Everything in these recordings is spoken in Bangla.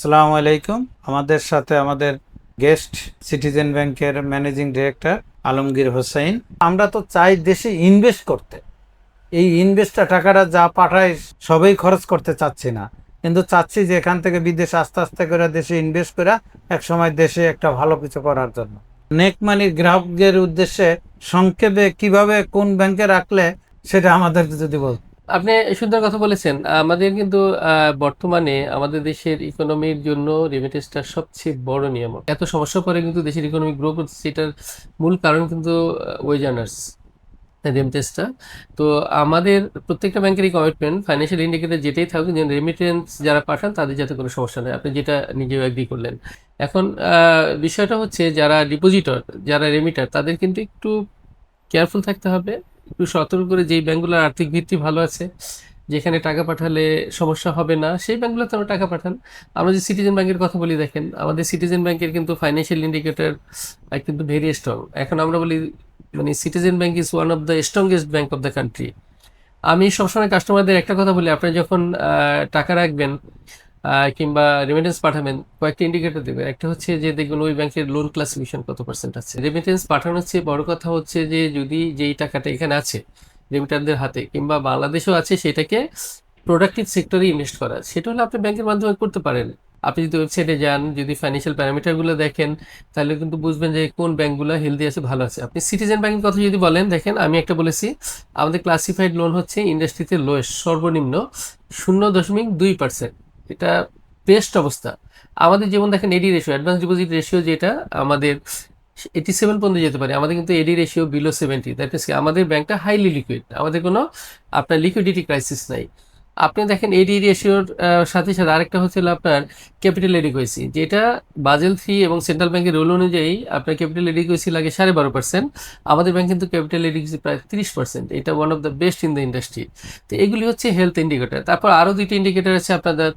আসসালামু আলাইকুম। আমাদের সাথে আমাদের গেস্ট সিটিজেন ব্যাংকের ম্যানেজিং ডিরেক্টর আলমগীর হোসেন। আমরা তো চাই দেশে ইনভেস্ট করতে, এই ইনভেস্টটা টাকাটা যা পাঠায় সবই খরচ করতে চাচ্ছি না, কিন্তু চাচ্ছি যে এখান থেকে বিদেশে আস্তে আস্তে করে দেশে ইনভেস্ট করে এক সময় দেশে একটা ভালো কিছু করার জন্য। নেক মানির গ্রাহকের উদ্দেশ্যে সংক্ষেপে কিভাবে কোন ব্যাংকে রাখলে সেটা আমাদের যদি বল। আপনি সুন্দর কথা বলেছেন। আমাদের কিন্তু বর্তমানে আমাদের দেশের ইকোনমির জন্য রেমিটেন্সটা সবচেয়ে বড় নিয়ামক। এত সমস্যার পরে কিন্তু দেশের ইকোনমি গ্রো করছে, এটার মূল কারণ কিন্তু ওয়েজ আর্নার্স রেমিটেন্সটা। তো আমাদের প্রত্যেকটা ব্যাংকেরই কমিটমেন্ট, ফাইন্যান্সিয়াল ইন্ডিকেটর যেটাই থাকুক, যেন রেমিটেন্স যারা পাঠান তাদের যাতে কোনো সমস্যা নেই। আপনি যেটা নিজেও এগ্রি করলেন। এখন বিষয়টা হচ্ছে যারা ডিপোজিটর, যারা রেমিটার, তাদের কিন্তু একটু কেয়ারফুল থাকতে হবে, একটু সতর্ক করে। যেই ব্যাংকগুলোর আর্থিক ভিত্তি ভালো আছে, যেখানে টাকা পাঠালে সমস্যা হবে না, সেই ব্যাংকগুলোতে আমরা টাকা পাঠান। আমরা যে সিটিজেন ব্যাংকের কথা বলি, দেখেন আমাদের সিটিজেন ব্যাংকের কিন্তু ফাইন্যান্সিয়াল ইন্ডিকেটর কিন্তু ভেরি স্ট্রং। এখন আমরা বলি মানে citizen bank is one of the strongest bank of the country. আমি সবসময় কাস্টমারদের একটা কথা বলি, আপনি যখন টাকা রাখবেন কিংবা রেমিটেন্স পাঠাবেন, কয়েকটা ইন্ডিকেটর দেবে। একটা হচ্ছে যে দেখবেন ওই ব্যাংকের লোন ক্লাসিফিকেশন কত পার্সেন্ট আছে। রেমিটেন্স পাঠানোর চেয়ে বড় কথা হচ্ছে যে যদি যেই টাকাটা এখানে আছে রেমিটারদের হাতে কিংবা বাংলাদেশেও আছে, সেটাকে প্রোডাক্টিভ সেক্টরে ইনভেস্ট করা, সেটা হলে আপনি ব্যাংকের মাধ্যমে করতে পারেন। আপনি যদি ওয়েবসাইটে যান, যদি ফাইন্যান্সিয়াল প্যারামিটারগুলো দেখেন, তাহলে কিন্তু বুঝবেন যে কোন ব্যাংকগুলো হেলদি আছে, ভালো আছে। আপনি সিটিজেন ব্যাংকের কথা যদি বলেন, দেখেন আমি একটা বলেছি, আমাদের ক্লাসিফাইড লোন হচ্ছে ইন্ডাস্ট্রিতে লোয়েস্ট, সর্বনিম্ন 0.2%। এটা বেস্ট অবস্থা। আমাদের যেমন দেখেন এডি রেশিও, অ্যাডভান্স ডিপোজিট রেশিও, যেটা আমাদের 87 পর্যন্ত যেতে পারে, আমাদের কিন্তু এডি রেশিও বিলো 70। দ্যাট মিনস আমাদের ব্যাংকটা হাইলি লিকুইড, আমাদের কোনো আপনার লিকুইডিটি ক্রাইসিস নাই। আপনি দেখেন এডি রেশিওর সাথে সাথে আরেকটা হচ্ছিল আপনার ক্যাপিটাল এডিকুয়েসি, যেটা বাজেল 3 এবং সেন্ট্রাল ব্যাংকের রুল অনুযায়ী আপনার ক্যাপিটাল এডিকুয়েসি লাগে 12.5%। আমাদের ব্যাংক কিন্তু ক্যাপিটাল এডিকুয়েসি প্রায় 30%। এটা one of the best in the industry. তো এগুলি হচ্ছে হেলথ ইন্ডিকেটর। তারপর আরও দুইটি ইন্ডিকেটর আছে আপনাদের,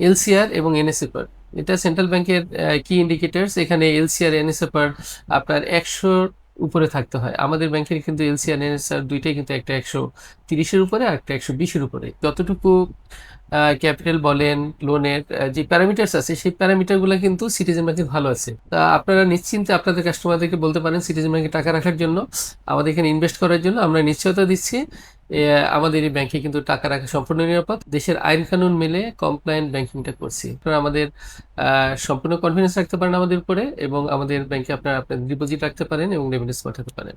এলসিআর এবং এনএসএফআর। এটা সেন্ট্রাল ব্যাংকের কি ইন্ডিকেটার্স। এখানে এলসিআর এনএসএফআর আপনার 100 উপরে থাকতে হয়। আমাদের ব্যাংকের কিন্তু এলসিআর এনএসআর দুইটাই কিন্তু একটা 130-এর উপরে আর একটা 120-এর উপরে। যতটুকু ক্যাপিটাল বলেন, লোনের যে প্যারামিটার্স আছে, সেই প্যারামিটারগুলো কিন্তু সিটিজেন ব্যাংকে ভালো আছে। তা আপনারা নিশ্চিন্তে আপনাদের কাস্টমারদেরকে বলতে পারেন সিটিজেন ব্যাংকে টাকা রাখার জন্য, আমাদের এখানে ইনভেস্ট করার জন্য আমরা নিশ্চয়তা দিচ্ছি। আমাদের এই ব্যাংকে কিন্তু টাকা রাখা সম্পূর্ণ নিরাপদ। দেশের আইন কানুন মেলে কমপ্লায়েন্ট ব্যাংকিংটা করছি। আপনারা আমাদের সম্পূর্ণ কনফিডেন্স রাখতে পারেন আমাদের উপরে, এবং আমাদের ব্যাংকে আপনারা আপনার ডিপোজিট রাখতে পারেন এবং রেমিটেন্স পাঠাতে পারেন।